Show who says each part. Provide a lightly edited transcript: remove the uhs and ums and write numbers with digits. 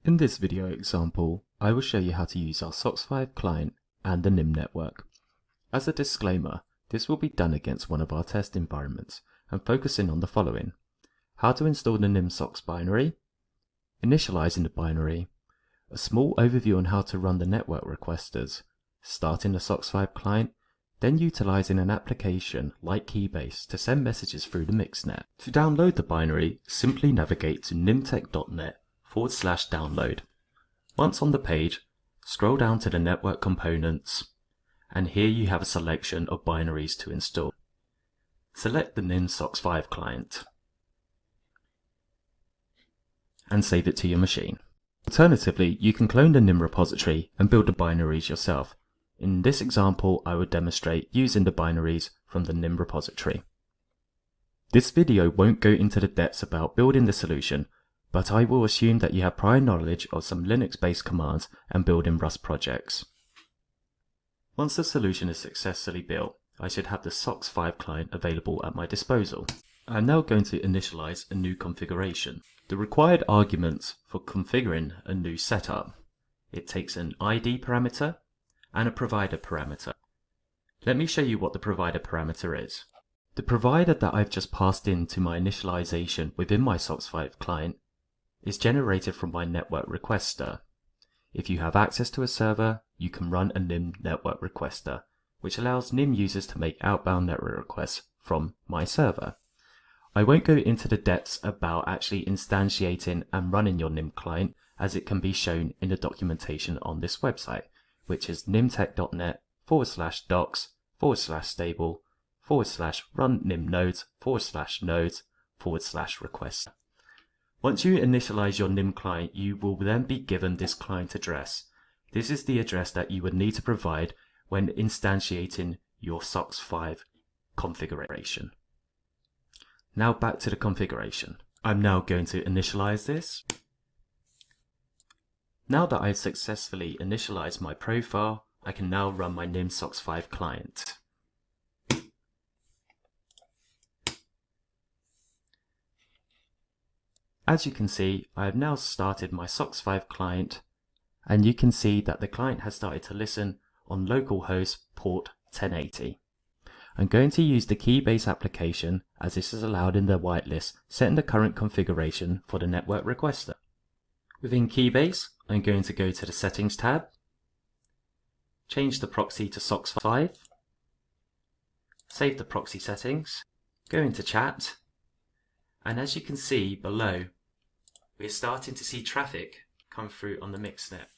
Speaker 1: In this video example, I will show you how to use our Socks5 client and the NYM network. As a disclaimer, this will be done against one of our test environments and focusing on the following: how to install the NYM socks binary, initializing the binary, a small overview on how to run the network requesters, starting the Socks5 client, then utilizing an application like Keybase to send messages through the mixnet. To download the binary, simply navigate to nymtech.net/download. Once on the page, scroll down to the network components, and here you have a selection of binaries to install. Select the NYM Socks5 client and save it to your machine. Alternatively, you can clone the NYM repository and build the binaries yourself. In this example, I will demonstrate using the binaries from the NYM repository. This video won't go into the depths about building the solution, but I will assume that you have prior knowledge of some Linux-based commands and building Rust projects. Once the solution is successfully built, I should have the Socks5 client available at my disposal. I am now going to initialize a new configuration. The required arguments for configuring a new setup: it takes an ID parameter and a provider parameter. Let me show you what the provider parameter is. The provider that I've just passed into my initialization within my Socks5 client is generated from my network requester. If you have access to a server, you can run a NYM network requester, which allows NYM users to make outbound network requests from my server. I won't go into the depths about actually instantiating and running your NYM client, as it can be shown in the documentation on this website, which is nymtech.net/stable/run/nymnodes/nodes/request. Once you initialize your NYM client, you will then be given this client address. This is the address that you would need to provide when instantiating your Socks5 configuration. Now back to the configuration. I'm now going to initialize this. Now that I've successfully initialized my profile, I can now run my NYM Socks5 client. As you can see, I have now started my Socks5 client, and you can see that the client has started to listen on localhost port 1080. I'm going to use the Keybase application, as this is allowed in the whitelist, setting the current configuration for the network requester. Within Keybase, I'm going to go to the Settings tab, change the proxy to Socks5, save the proxy settings, go into chat, and as you can see below, we're starting to see traffic come through on the mixnet.